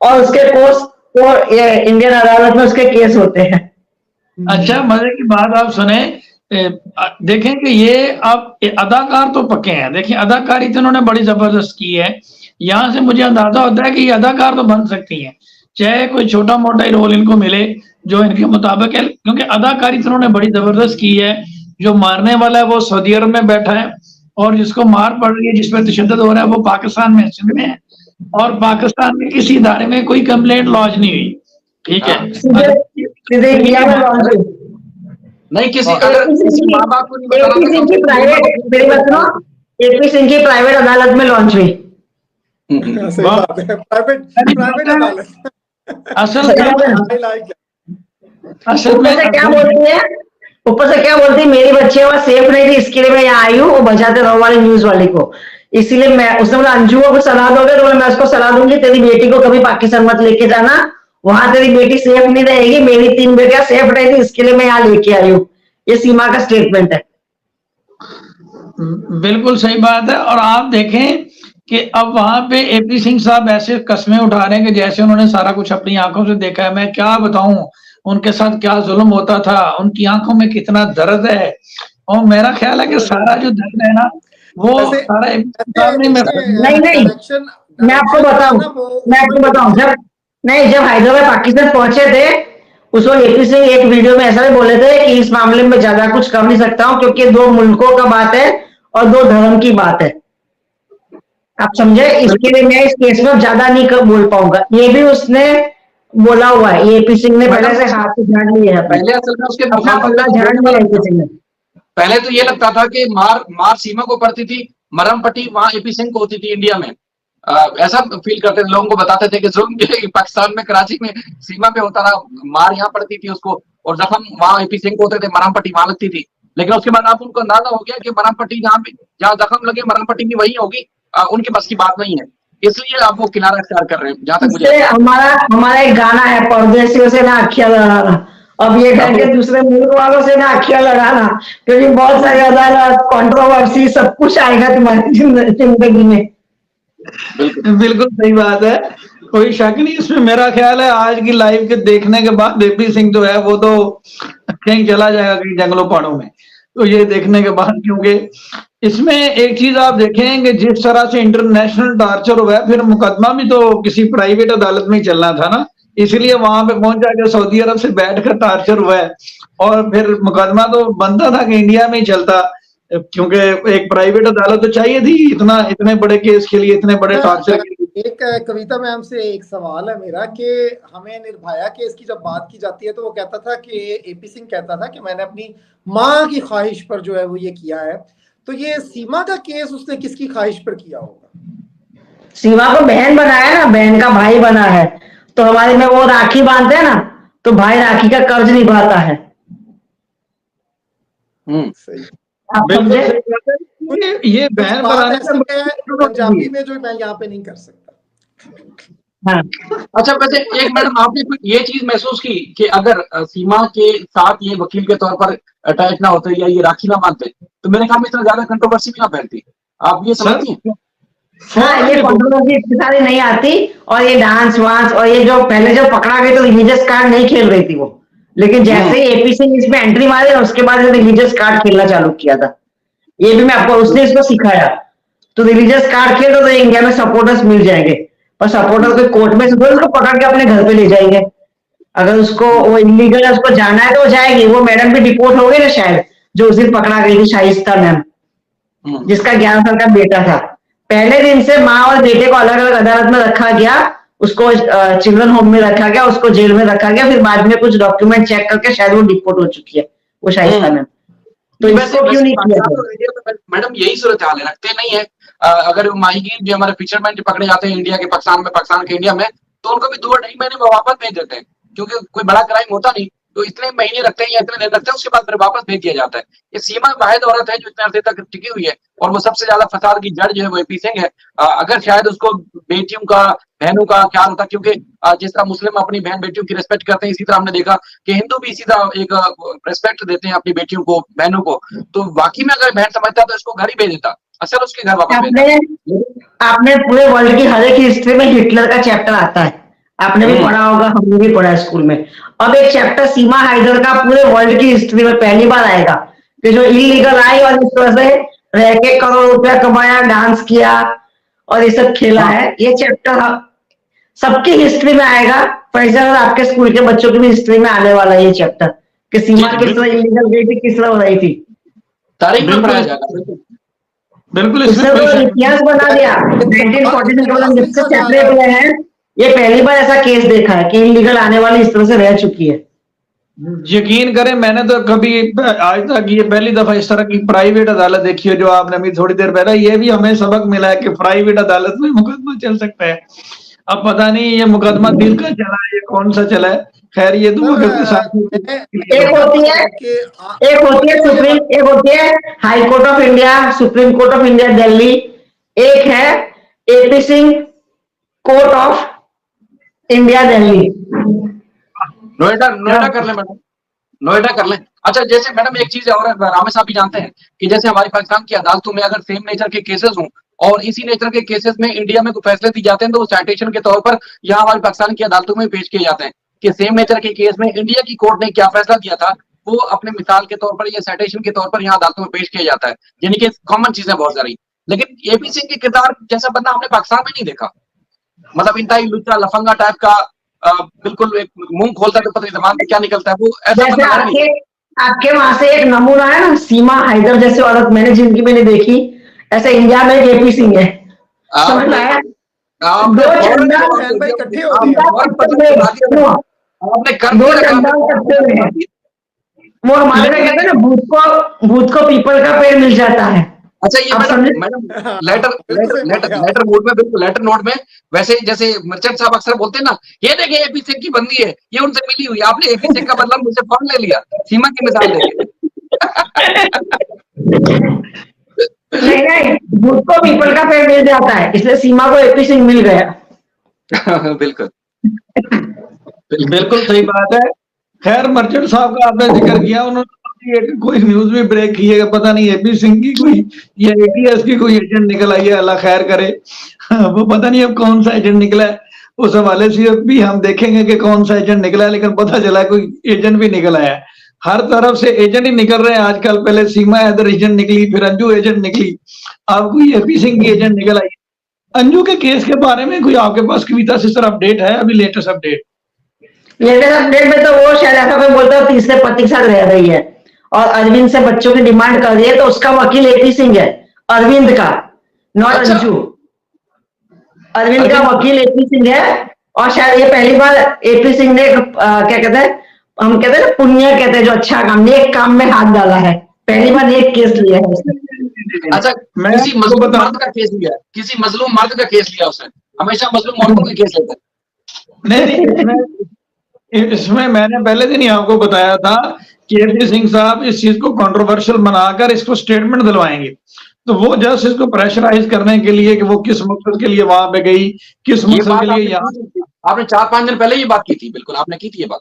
और उसके कोर्स वो इंडियन अदालत में उसके केस होते हैं। अच्छा, मजे की बात आप सुने, देखें कि ये अब अदाकार तो पक्के हैं। देखिए अदाकारी तो उन्होंने बड़ी जबरदस्त की है, यहाँ से मुझे अंदाजा होता है कि ये अदाकार तो बन सकती हैं, चाहे कोई छोटा मोटा ही रोल इनको मिले जो इनके मुताबिक है, क्योंकि अदाकारी तो उन्होंने बड़ी जबरदस्त की है। जो मारने वाला है वो सऊदी अरब में बैठा है और जिसको मार पड़ रही है, जिसपे तशद्दुद हो रहा है, वो पाकिस्तान में सिंध में है और पाकिस्तान के किसी इदारे में कोई कंप्लेंट लॉन्च नहीं हुई, ठीक है। नहीं किसी अगर किसी माँ बाप को नहीं एपी सिंह की प्राइवेट अदालत में लॉन्च हुई। प्राइवेट अदालत असल ऊपर से क्या बोलती है, मेरी बच्ची वहां सेफ नहीं थी इसके लिए मैं यहाँ आई हूँ, वो बजाते रहो वाले न्यूज वाले को, इसीलिए मैं, उसने बोला अंजू को सलाह दोगे तो मैं उसको सलाह दूंगी तेरी बेटी को कभी पाकिस्तान मत लेके जाना, वहां तेरी बेटी सेफ नहीं रहेगी, मेरी 3 बेटियां सेफ रहेगी, इसके लिए मैं यहाँ लेके आई हूँ। ये सीमा का स्टेटमेंट है। बिल्कुल सही बात है। और आप देखें कि अब वहां पे एपी सिंह साहब ऐसे कस्में उठा रहे हैं कि जैसे उन्होंने सारा कुछ अपनी आंखों से देखा है। मैं क्या बताऊं उनके साथ क्या जुल्म होता था, उनकी आंखों में कितना दर्द है, और मेरा ख्याल है कि सारा जो दर्द है ना वो सारा नहीं, मैं आपको बताऊं जब हैदराबाद पाकिस्तान पहुंचे थे उस वक्त एपी सिंह एक वीडियो में ऐसा भी बोले थे कि इस मामले में ज्यादा कुछ कर नहीं सकता हूं क्योंकि 2 मुल्कों का बात है और 2 धर्म की बात है, आप समझे, इसके लिए मैं इस केस में ज्यादा नहीं बोल पाऊंगा। ये भी उसने बोला हुआ है, ये एपी सिंह ने पहले मैडम, से हाथ से झाड़ लिए है, पहले असल में उसके अपना मुखालफत पल्ला में झाड़ बोलने लिया वाला एपी था। सिंह ने। पहले तो ये लगता था कि मार सीमा को पड़ती थी, मरहम पट्टी वहां एपी सिंह को होती थी इंडिया में। ऐसा फील करते थे, लोगों को बताते थे कि जुल्म जो पाकिस्तान में कराची में सीमा पे होता था, मार यहाँ पड़ती थी उसको, और जख्म वहां एपी सिंह को होते थे, मरहम पट्टी वहां लगती थी। लेकिन उसके बाद आप उनको अंदाजा हो गया कि मरहम पट्टी जहाँ जख्म लगे मरहम पट्टी भी वही होगी। उनके बस की बात नहीं है, इसलिए आप वो किनारा इख्तियार कर रहे हैं, जहां तक मुझे इससे लगता है। हमारा हमारा एक गाना है, परदेशियों से ना अखियां लड़ाना, अब ये कह के दूसरे मुल्क वालों से ना अखियां लड़ाना, क्योंकि बहुत सारी अदालत, कंट्रोवर्सी, सब कुछ आएगा तुम्हारी जिंदगी में। बिल्कुल सही बात है, कोई शक नहीं इसमें। मेरा ख्याल है आज की लाइव के देखने के बाद एपी सिंह जो है वो तो कहीं चला जाएगा, कहीं जंगलों पहाड़ों में, तो ये देखने के बाद। क्योंकि इसमें एक चीज आप देखें कि जिस तरह से इंटरनेशनल टॉर्चर हुआ है, फिर मुकदमा भी तो किसी प्राइवेट अदालत में ही चलना था ना, इसलिए वहां पे पहुंच जाकर सऊदी अरब से बैठकर टॉर्चर हुआ है, और फिर मुकदमा तो बनता था कि इंडिया में ही चलता, क्योंकि एक प्राइवेट अदालत तो चाहिए थी इतने बड़े केस के लिए, इतने बड़े टॉर्चर के लिए। एक कविता मैम से एक सवाल है मेरा कि हमें निर्भया केस की जब बात की जाती है तो वो कहता था कि एपी सिंह कहता था कि मैंने अपनी माँ की ख्वाहिश पर जो है वो ये किया है, तो ये सीमा का केस उसने किसकी ख्वाहिश पर किया होगा? सीमा को बहन बनाया ना, बहन का भाई बना है, तो हमारे में वो राखी बांधते हैं ना, तो भाई राखी का कर्ज निभाता है। सही, आप बिल्कुल समझे? सही बात है। ये बहन बनाने ऐसी है पंजाबी में जो मैं यहाँ पे नहीं कर सकता। हाँ। अच्छा, वैसे एक मैडम आपने कोई ये चीज महसूस की कि अगर सीमा के साथ ये वकील के तौर पर अटैच ना होते या ये राखी ना मानते, तो मेरे ख्याल में इतना ज्यादा कंट्रोवर्सी भी ना फैलती, आप ये समझती हैं? हाँ, ये कंट्रोवर्सी इतनी सारी नहीं आती, और ये डांस वांस, और ये जो पहले जो पकड़ा गई तो रिलीजियस कार्ड नहीं खेल रही थी वो, लेकिन जैसे ही एपी सिंह इसमें एंट्री मारी उसके बाद रिलीजियस कार्ड खेलना चालू किया था। ये भी मैं आपको, उसने इसको सिखाया, तो रिलीजियस कार्ड खेल तो इंडिया में सपोर्टर्स मिल जाएंगे, पर सपोर्टर को कोर्ट में से उसको पकड़ के अपने घर पे ले जाएंगे। अगर उसको वो इलीगल है, उसको जाना है तो वो जाएगी। वो मैडम भी डिपोर्ट हो गई ना शायद, जो उस दिन पकड़ा गई थी, शाइस्ता मैम, जिसका 11 साल का बेटा था। पहले दिन से माँ और बेटे को अलग अलग अदालत में रखा गया, उसको चिल्ड्रन होम में रखा गया, उसको जेल में रखा गया, फिर बाद में कुछ डॉक्यूमेंट चेक करके शायद वो डिपोर्ट हो चुकी है, वो शाइस्ता मैम। तो इसको क्यों नहीं किया था? मैडम यही सूरत हाल है, रखते नहीं है। अगर माहीगीर जो हमारे फिशरमैन जो पकड़े जाते हैं इंडिया के पाकिस्तान में, पाकिस्तान के इंडिया में, तो उनको भी 2-2.5 महीने में वापस भेज देते हैं, क्योंकि कोई बड़ा क्राइम होता नहीं, तो इतने महीने रखते हैं या इतने दिन रखते हैं, उसके बाद फिर वापस भेज दिया जाता है। ये सीमा वाहिद औरत है जो इतने अरसे तक टिकी हुई है, और वो सबसे ज्यादा फसाद की जड़ जो है वो एपी सिंह है। अगर शायद उसको बेटियों का, बहनों का ख्याल होता, क्योंकि जिस तरह मुस्लिम अपनी बहन बेटियों की रिस्पेक्ट करते हैं, इसी तरह हमने देखा कि हिंदू भी इसी तरह एक रिस्पेक्ट देते हैं अपनी बेटियों को, बहनों को। तो वाकई में अगर बहन समझता तो इसको घर ही भेज देता, असल उसके घर वापस भेजता। आपने पूरे वर्ल्ड की हर एक हिस्ट्री में हिटलर का चैप्टर आता है, आपने भी पढ़ा होगा, हमने भी पढ़ा है स्कूल में। अब एक चैप्टर सीमा हैदर का पूरे वर्ल्ड की हिस्ट्री में पहली बार आएगा, कि जो इलीगल आई और इस तरह से रह के करोड़ रुपया कमाया, डांस किया और ये सब खेला है। ये चैप्टर सबकी हिस्ट्री में आएगा। फॉर एग्जाम्पल आपके स्कूल के बच्चों की भी हिस्ट्री में आने वाला है ये चैप्टर, कि सीमा किस तरह इलीगल गई थी, किस तरह हो रही थी। तारीख में पढ़ाया जाएगा, बिल्कुल उसने तो इतिहास बना दिया। 1949 के बाद जिससे सेपरेट हुए हैं, ये पहली बार ऐसा केस देखा है कि इलीगल आने वाली इस तरह से रह चुकी है। यकीन करें, मैंने तो कभी आज तक ये पहली दफा इस तरह की प्राइवेट अदालत देखी है, जो आपने अभी थोड़ी देर पहले, ये भी हमें सबक मिला है कि प्राइवेट अदालत में मुकदमा चल सकता है। अब पता नहीं ये मुकदमा दिल का चला है, ये कौन सा चला है, खैर ये तो एक होती है high court of India, supreme court of India Delhi, एक है AP Singh court of India Delhi. Noida कर लें मैडम, नोएडा कर लें। अच्छा, जैसे मैडम एक चीज और रामेश साहब भी जानते हैं कि जैसे हमारी पाकिस्तान की अदालतों में अगर सेम नेचर के केसेस हों और इसी नेचर के केसेस में इंडिया में फैसले दिए जाते हैं, तो वो साइटेशन के तौर पर यहाँ हमारी पाकिस्तान की अदालतों में पेश किए जाते हैं कि सेम नेचर के केस में इंडिया की कोर्ट ने क्या फैसला दिया था, वो अपने मिसाल के तौर पर या साइटेशन के तौर पर यहाँ अदालतों में पेश किया जाता है। यानी कि कॉमन चीजें बहुत सारी, लेकिन एपी सिंह के किरदार जैसा बंदा हमने पाकिस्तान में नहीं देखा। मतलब इंतहाई लुच्चा लफंगा टाइप का, बिल्कुल एक मुंह खोलता तो पता नहीं जबान पे क्या निकलता है, वो ऐसा जैसे आपके वहां से एक नमूना है ना, सीमा हैदर जैसे औरत मैंने जिंदगी में नहीं देखी, ऐसे इंडिया में एपी सिंह है, समझ में आया? आपने दो फौरन चंदा जवाब बहन दे भाई दिया, इकट्ठे हो आपने गए हैं। फौरन पता चला दिया, आपने कर दो दिया काम, चंदा इकट्ठे हुए हैं। वो हमारे में कहते हैं ना, भूत को पीपल का पेड़ मिल जाता है। अच्छा ये आप मैडम समझे? मैडम हाँ, लेटर बिल्कुल लेटर सही लेटर बोले आप। लेटर नोट में, बिल्कुल लेटर नोट में, वैसे जैसे मर्चेंट साहब अक्सर बोलते हैं ना, ये देखिए एपी सिंह की बंदी है, ये उनसे मिली हुई, आपने एपी सिंह का बदला मुझसे फौरन ले लिया सीमा की मिसाल देके। नहीं नहीं, भूत को पीपल का पेड़ मिल जाता है, इसलिए सीमा को एपी सिंह मिल गया। बिल्कुल बिल्कुल सही बात है। खैर मर्चेंट साहब का आपने जिक्र किया, उन्होंने एक कोई न्यूज भी ब्रेक की है, पता नहीं एपी सिंह की कोई या एटीएस की कोई एजेंट निकल आई है, अल्लाह खैर करे। वो पता नहीं अब कौन सा एजेंट निकला है, उस हवाले से भी हम देखेंगे कि कौन सा एजेंट निकला है, लेकिन पता चला कोई एजेंट भी निकल आया है। हर तरफ से एजेंट ही निकल रहे हैं आजकल। पहले सीमा हैदर एजेंट निकली, फिर अंजू एजेंट निकली, अब कोई एपी सिंह की एजेंट निकल आई। अंजू के केस के बारे में कोई आपके पास कविता सिस्टर अपडेट है, अभी लेटेस्ट अपडेट? लेटेस्ट अपडेट में तो वो शायद ऐसा कोई बोलता है तीसरे पति के साथ रह रही है और अरविंद से बच्चों की डिमांड कर रही है, तो उसका वकील एपी सिंह है, अरविंद का, नॉट अच्छा। अंजू। अरविंद का वकील एपी सिंह है, और शायद ये पहली बार एपी सिंह ने क्या कहते हैं, हम कहते हैं ना पुण्य कहते हैं, जो अच्छा काम, नेक काम में हाथ डाला है, पहली बार नेक केस लिया है उसने। अच्छा, मैं किसी आपको मजलूम बता- मर्द का केस लिया, किसी मजलूम मर्द का केस लिया उसने, हमेशा मजलूम औरतों का केस लेता है। नहीं, इसमें मैंने पहले दिन ही आपको बताया था कि एपी सिंह साहब इस चीज को कंट्रोवर्शियल बनाकर इसको स्टेटमेंट दिलवाएंगे, तो वो जस्ट इसको प्रेशराइज करने के लिए कि वो किस मकसद के लिए वहां पे गई, किस ये मकसद बात के लिए आपने यहाँ। की थी, आपने 4-5 दिन पहले ये बात की थी, बिल्कुल आपने की थी ये बात।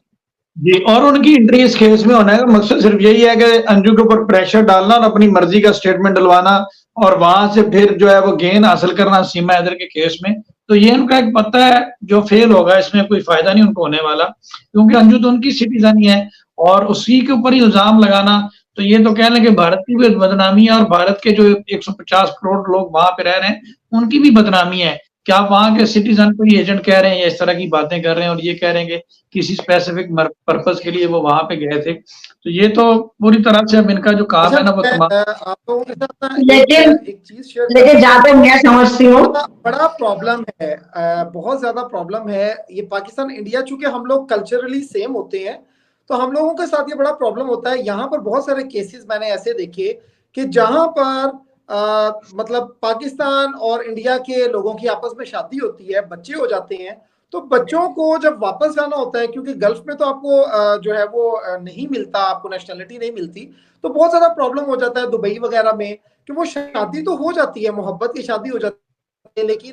जी, और उनकी एंट्री इस केस में होने का मकसद सिर्फ यही है कि अंजू के ऊपर प्रेशर डालना और अपनी मर्जी का स्टेटमेंट डलवाना, और वहां से फिर जो है वो गेन हासिल करना सीमा हैदर के केस में। तो ये उनका एक पता है जो फेल होगा, इसमें कोई फायदा नहीं उनको होने वाला, क्योंकि अंजू तो उनकी सिटीजन ही है, और उसी के ऊपर ही इल्जाम लगाना, तो ये तो कह लें कि भारत की भी बदनामी है, और भारत के जो 150 करोड़ लोग वहां पे रह रहे हैं उनकी भी बदनामी है। क्या वहां के सिटीजन को ये एजेंट कह रहे हैं या इस तरह की बातें कर रहे हैं, और ये कह रहे हैं कि किसी स्पेसिफिक पर्पस के लिए वो वहां पे गए थे, तो ये तो पूरी तरह से अब इनका जो काम है ना वो तमाम। आप लोगों के साथ ना एक चीज शेयर लेकिन जहाँ तक मैं समझती हूँ, बड़ा प्रॉब्लम है, बहुत ज्यादा प्रॉब्लम है ये पाकिस्तान इंडिया, चूंकि हम लोग कल्चरली सेम होते हैं, तो हम लोगों के साथ ये बड़ा प्रॉब्लम होता है। यहाँ पर बहुत सारे केसेस मैंने ऐसे देखे कि जहां पर मतलब पाकिस्तान और इंडिया के लोगों की आपस में शादी होती है, बच्चे हो जाते हैं, तो बच्चों को जब वापस जाना होता है, क्योंकि गल्फ में तो आपको जो है वो नहीं मिलता, आपको नेशनलिटी नहीं मिलती, तो बहुत ज्यादा प्रॉब्लम हो जाता है दुबई वगैरह में, कि वो शादी तो हो जाती है, मोहब्बत की शादी हो जाती है, लेकिन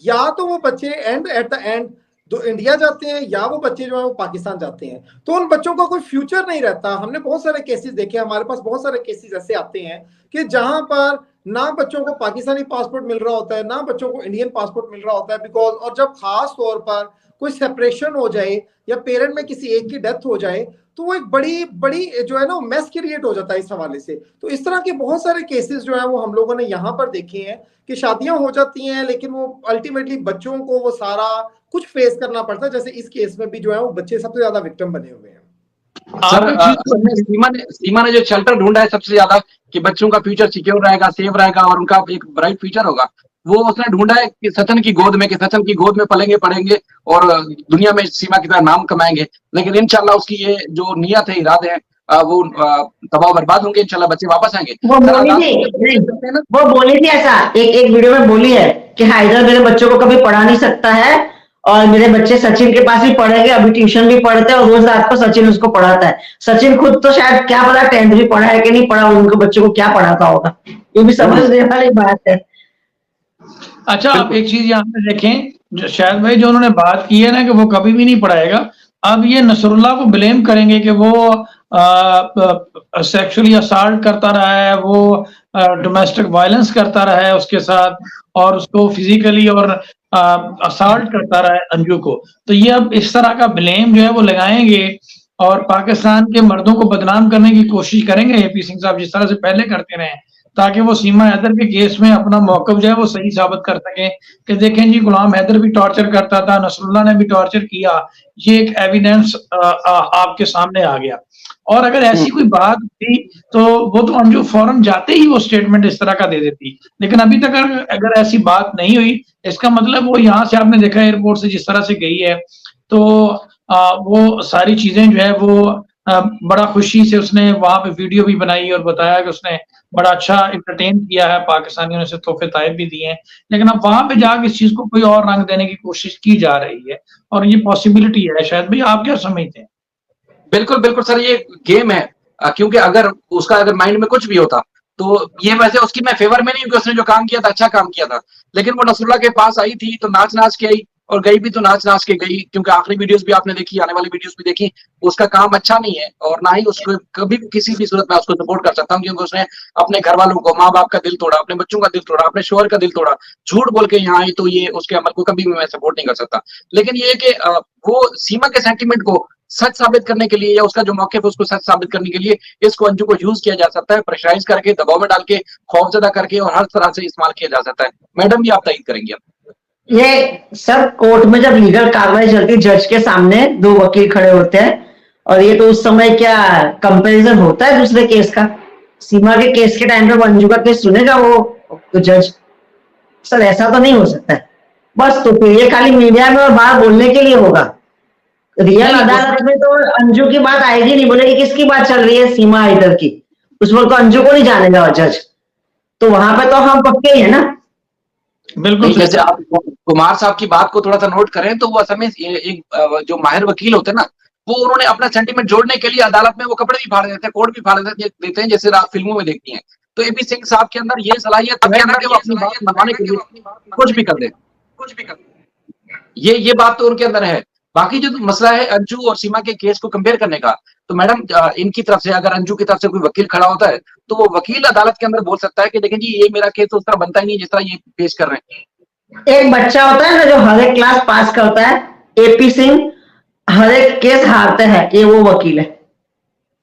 या तो वो बच्चे एट द एंड तो इंडिया जाते हैं, या वो बच्चे जो है वो पाकिस्तान जाते हैं, तो उन बच्चों का कोई फ्यूचर नहीं रहता। हमने बहुत सारे केसेस देखे, हमारे पास बहुत सारे केसेस ऐसे आते हैं कि जहां पर ना बच्चों को पाकिस्तानी पासपोर्ट मिल रहा होता है, ना बच्चों को इंडियन पासपोर्ट मिल रहा होता है, बिकॉज, और जब खास तौर पर कोई सेपरेशन हो जाए या पेरेंट में किसी एक की डेथ हो जाए, तो वो एक बड़ी बड़ी जो है ना मैस क्रिएट हो जाता है इस हवाले से। तो इस तरह के बहुत सारे केसेस जो है वो हम लोगों ने यहाँ पर देखे हैं कि शादियां हो जाती हैं, लेकिन वो अल्टीमेटली बच्चों को वो सारा कुछ फेस करना पड़ता है, जैसे इस केस में भी जो है वो बच्चे सबसे ज्यादा विक्टिम बने हुए हैं। सीमा ने जो शेल्टर ढूंढा है सबसे ज्यादा कि बच्चों का फ्यूचर सिक्योर रहेगा, सेफ रहेगा और उनका एक ब्राइट फ्यूचर होगा, वो उसने ढूंढा है कि सचिन की गोद में, कि सचिन की गोद में पलेंगे पढ़ेंगे और दुनिया में सीमा की तरह नाम कमाएंगे। लेकिन इंशाल्लाह उसकी ये जो नियत है, इरादे हैं, वो तबाह बर्बाद होंगे, इंशाल्लाह बच्चे वापस आएंगे। वो बोली थी ऐसा, एक वीडियो में बोली है कि हैदर मेरे बच्चों को कभी पढ़ा नहीं सकता है, और मेरे बच्चे सचिन के पास भी पढ़ेंगे, अभी ट्यूशन भी पढ़ते हैं और रोज रात को सचिन उसको पढ़ाता है। सचिन खुद तो शायद क्या पता 10th भी पढ़ा है कि नहीं पढ़ा, उनके बच्चों को क्या पढ़ाता होगा, ये भी समझने वाली बात है। अच्छा, आप एक चीज यहाँ पे देखें, शायद भाई जो उन्होंने बात की है ना कि वो कभी भी नहीं पढ़ाएगा, अब ये नसरुल्लाह को ब्लेम करेंगे कि वो सेक्सुअली असाल्ट करता रहा है, वो डोमेस्टिक वायलेंस करता रहा है उसके साथ, और उसको फिजिकली और असाल्ट करता रहा है अंजू को, तो ये अब इस तरह का ब्लेम जो है वो लगाएंगे और पाकिस्तान के मर्दों को बदनाम करने की कोशिश करेंगे एपी सिंह साहब, जिस तरह से पहले करते रहे। ताकि वो सीमा हैदर के केस में अपना मौक़िफ़ जो है वो सही साबित कर सकें कि देखें जी गुलाम हैदर भी टॉर्चर करता था, नसरुल्लाह ने भी टॉर्चर किया, ये एक एविडेंस आपके सामने आ गया। और अगर ऐसी कोई बात थी तो वो तो अंजू फौरन जाते ही वो स्टेटमेंट इस तरह का दे देती, लेकिन अभी तक अगर ऐसी बात नहीं हुई, इसका मतलब वो यहाँ से आपने देखा एयरपोर्ट से जिस तरह से गई है, तो वो सारी चीजें जो है वो बड़ा खुशी से उसने वहां पे वीडियो भी बनाई और बताया कि उसने बड़ा अच्छा एंटरटेन किया है, पाकिस्तानियों ने उसे तोहफे तायब भी दिए हैं, लेकिन अब वहां पे जाके इस चीज को कोई और रंग देने की कोशिश की जा रही है और ये पॉसिबिलिटी है शायद। भाई आप क्या समझते हैं? बिल्कुल बिल्कुल सर, ये गेम है, क्योंकि अगर उसका अगर माइंड में कुछ भी होता तो ये, वैसे उसकी मैं फेवर में नहीं हूँ कि उसने जो काम किया था अच्छा काम किया था, लेकिन वो नसरुल्लाह के पास आई थी तो नाच नाच के आई और गई भी तो नाच नाच के गई, क्योंकि आखिरी वीडियोस भी आपने देखी, आने वाली वीडियोस भी देखी, उसका काम अच्छा नहीं है और ना ही उसको कभी किसी भी सूरत में उसको सपोर्ट कर सकता हूँ, क्योंकि उसने अपने घर वालों को, माँ बाप का दिल तोड़ा, अपने बच्चों का दिल तोड़ा, अपने शोहर का दिल तोड़ा, झूठ बोल के यहाँ आई, तो ये उसके अमल को कभी भी मैं सपोर्ट नहीं कर सकता। लेकिन ये कि वो सीमा के सेंटीमेंट को सच साबित करने के लिए या उसका जो मौके है उसको सच साबित करने के लिए इसको अंजू को यूज किया जा सकता है, प्रेशराइज करके, दबाव में डाल के, खौफजदा करके और हर तरह से इस्तेमाल किया जा सकता है। मैडम भी आप तायद करेंगे? ये सर कोर्ट में जब लीगल कार्रवाई चलती, जज के सामने दो वकील खड़े होते हैं और ये तो उस समय क्या कंपैरिजन होता है दूसरे केस का? सीमा के केस के टाइम पे वो अंजू का केस सुनेगा वो तो जज? सर ऐसा तो नहीं हो सकता है। बस तो फिर ये खाली मीडिया में और बाहर बोलने के लिए होगा, रियल अदालत में तो अंजू की बात आएगी नहीं, बोलेगी किसकी बात चल रही है, सीमा हैदर की, उस वक्त तो अंजू को नहीं जानेगा जज, तो वहां पे तो हम पक्के ही है ना। बिल्कुल। जैसे आप कुमार साहब की बात को थोड़ा सा नोट करें तो वो असल में एक जो माहिर वकील होते हैं ना, वो उन्होंने अपना सेंटीमेंट जोड़ने के लिए अदालत में वो कपड़े भी फाड़ देते हैं, कोट भी फाड़ देते हैं, जैसे आप फिल्मों में देखती हैं। तो एपी सिंह साहब के अंदर ये सलाहियत है कि वो अपनी बात मनवाने के लिए कुछ भी कर दे, ये बात तो उनके अंदर है। बाकी जो मसला है अंजू और सीमा के केस को कंपेयर करने का, तो मैडम इनकी तरफ से, अगर अंजू की तरफ से कोई वकील खड़ा होता है तो वो वकील अदालत के अंदर बोल सकता है कि देखें जी ये मेरा केस उस तरह बनता ही नहीं जिस तरह ये पेश कर रहे हैं। एक बच्चा होता है ना जो हर एक क्लास पास करता है, एपी सिंह हर एक केस हारते हैं, ये वो वकील है।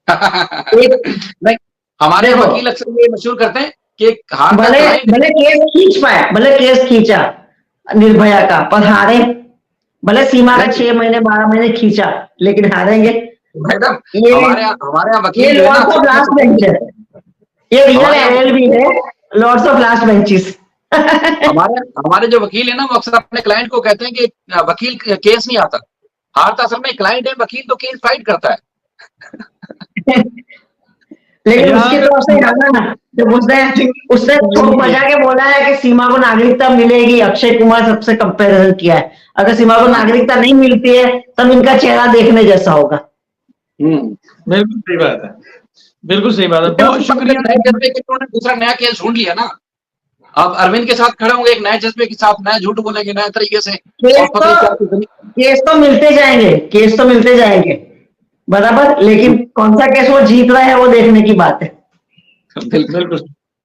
नहीं, हमारे वकील अक्सर ये मशहूर करते हैं कि भले केस खींच पाए, भले केस खींचा निर्भया का, पर हारे, भले सीमा का 6 महीने 12 महीने खींचा, लेकिन हारेंगे। मैडम हमारे यहाँ वकील ये लॉर्ड्स ऑफ लास्ट बेंच है, ये रियल एलएलबी है, लॉर्ड्स ऑफ लास्ट बेंचेस। हमारे जो वकील है ना, वो अक्सर अपने क्लाइंट को कहते हैं कि वकील केस नहीं आता, हारता असल में क्लाइंट है, वकील तो केस फाइट करता है। लेकिन उसकी तरफ से जाना ना, जब उसने ठोक बजा के बोला है कि सीमा को नागरिकता मिलेगी, अक्षय कुमार सबसे कंपैरिजन किया है, अगर सीमा को नागरिकता नहीं मिलती है तब इनका चेहरा देखने जैसा होगा। बिल्कुल सही बात है, बिल्कुल सही बात है, बहुत शुक्रिया। उन्होंने दूसरा नया केस ढूंढ लिया ना, अब अरविंद के साथ खड़े होंगे एक नए जज्बे के साथ, नया झूठ बोलेंगे नए तरीके से, केस तो मिलते जाएंगे, केस तो मिलते जाएंगे बराबर, लेकिन कौन सा केस वो जीत रहा है वो देखने की बात है। बिल्कुल।